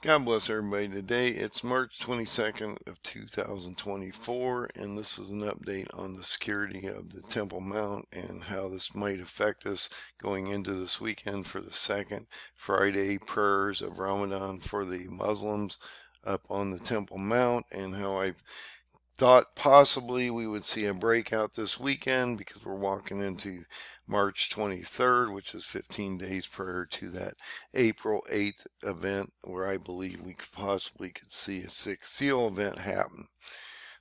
God bless everybody. Today it's March 22nd of 2024, and this is an update on the security of the Temple Mount and how this might affect us going into this weekend for the second Friday prayers of Ramadan for the Muslims up on the Temple Mount, and how I thought possibly we would see a breakout this weekend because we're walking into March 23rd, which is 15 days prior to that April 8th event where I believe we possibly could see a sixth seal event happen.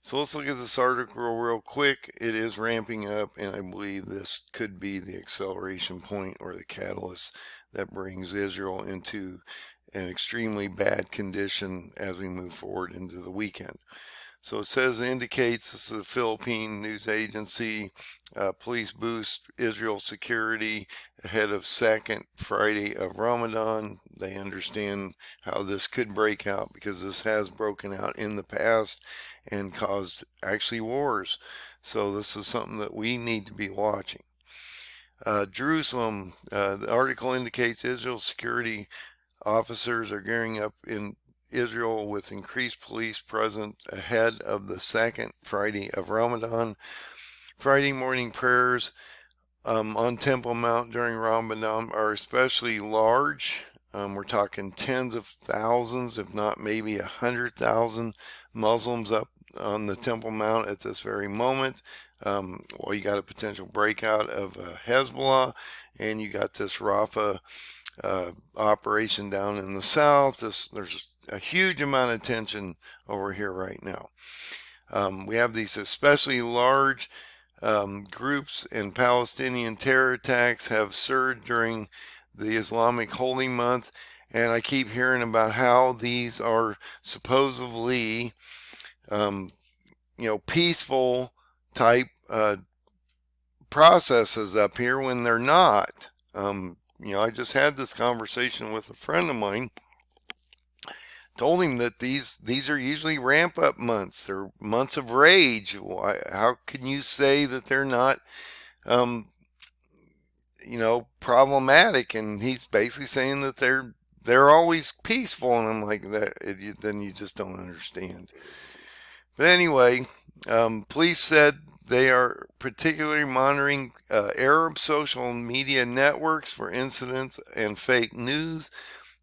So let's look at this article real quick. It is ramping up, and I believe this could be the acceleration point or the catalyst that brings Israel into an extremely bad condition as we move forward into the weekend. So it says, indicates, this is a Philippine news agency, police boost Israel security ahead of second Friday of Ramadan. They understand how this could break out because this has broken out in the past and caused actually wars. So this is something that we need to be watching. Jerusalem, the article indicates Israel security officers are gearing up in Israel with increased police presence ahead of the second Friday of Ramadan. Friday morning prayers on Temple Mount during Ramadan are especially large. We're talking tens of thousands, if not maybe 100,000 Muslims up on the Temple Mount at this very moment. Well, you got a potential breakout of Hezbollah, and you got this Rafah operation down in the south. There's a huge amount of tension over here right now. We have these especially large groups, and Palestinian terror attacks have surged during the Islamic holy month, and I keep hearing about how these are supposedly peaceful type processes up here when they're not. I just had this conversation with a friend of mine. Told him that these are usually ramp up months. They're months of rage. How can you say that they're not, problematic? And he's basically saying that they're always peaceful. And I'm like, then you just don't understand. But anyway, police said they are particularly monitoring Arab social media networks for incidents and fake news.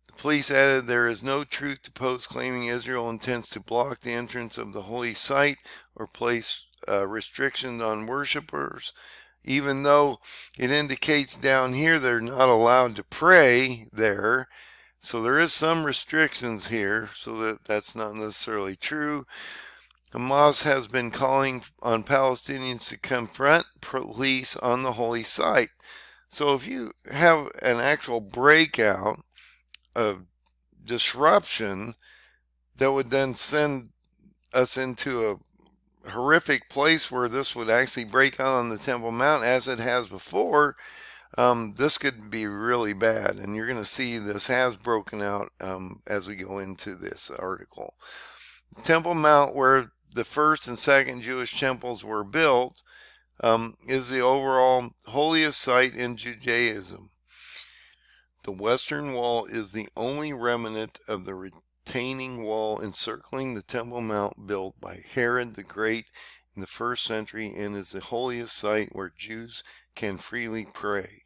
The police added there is no truth to posts claiming Israel intends to block the entrance of the holy site or place restrictions on worshipers, even though it indicates down here they're not allowed to pray there. So there is some restrictions here, so that's not necessarily true. Hamas has been calling on Palestinians to confront police on the holy site. So if you have an actual breakout of disruption that would then send us into a horrific place where this would actually break out on the Temple Mount as it has before, this could be really bad. And you're going to see this has broken out as we go into this article. The Temple Mount, where the first and second Jewish temples were built, is the overall holiest site in Judaism. The western wall is the only remnant of the retaining wall encircling the Temple Mount built by Herod the Great in the 1st century, and is the holiest site where Jews can freely pray.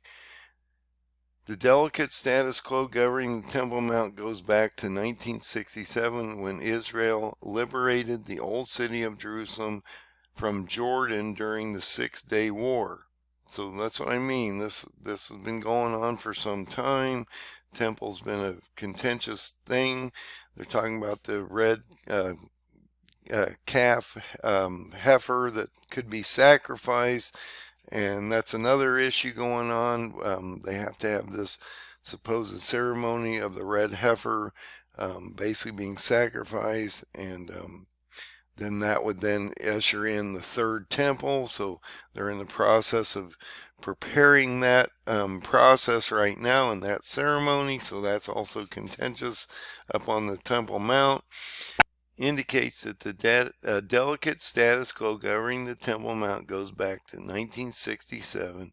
The delicate status quo governing the Temple Mount goes back to 1967, when Israel liberated the old city of Jerusalem from Jordan during the Six-Day War. So that's what I mean. This has been going on for some time. Temple's been a contentious thing. They're talking about the red calf heifer that could be sacrificed. And that's another issue going on. They have to have this supposed ceremony of the red heifer basically being sacrificed, and then that would then usher in the third temple. So they're in the process of preparing that process right now in that ceremony. So that's also contentious up on the Temple Mount. Indicates that the delicate status quo governing the Temple Mount goes back to 1967,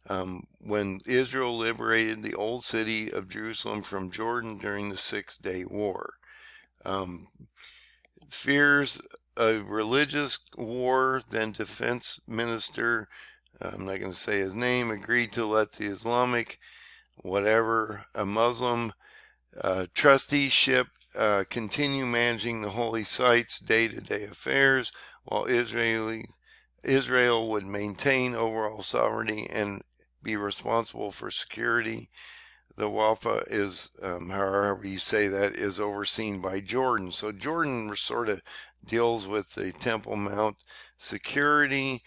when Israel liberated the old city of Jerusalem from Jordan during the Six-Day War. Um, fears a religious war, then defense minister, I'm not going to say his name, agreed to let the Islamic, whatever, a Muslim trusteeship continue managing the holy sites' day-to-day affairs, while Israel would maintain overall sovereignty and be responsible for security. The Wafa is, however you say that, is overseen by Jordan. So Jordan sort of deals with the Temple Mount security.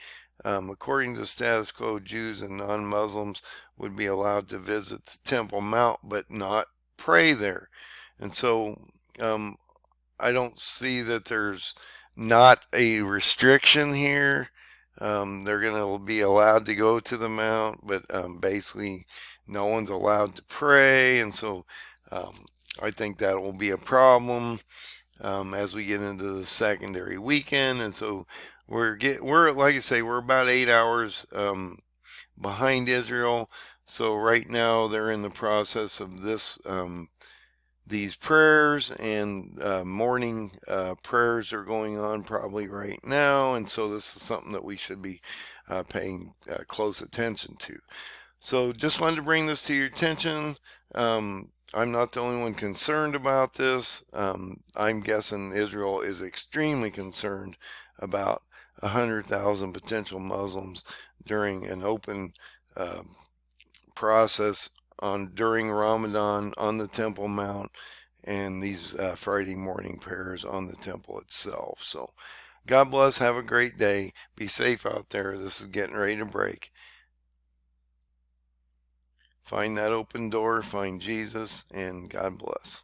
According to the status quo, Jews and non-Muslims would be allowed to visit the Temple Mount, but not pray there. And so I don't see that there's not a restriction here. They're going to be allowed to go to the mount, but basically no one's allowed to pray. And so I think that will be a problem as we get into the secondary weekend. And so we're like I say, we're about 8 hours behind Israel. So right now they're in the process of these prayers, and morning prayers are going on probably right now, and so this is something that we should be paying close attention to. So just wanted to bring this to your attention. I'm not the only one concerned about this. I'm guessing Israel is extremely concerned about 100,000 potential Muslims during an open process during Ramadan on the Temple Mount, and these Friday morning prayers on the temple itself. So God bless. Have a great day. Be safe out there. This is getting ready to break. Find that open door. Find Jesus, and God bless.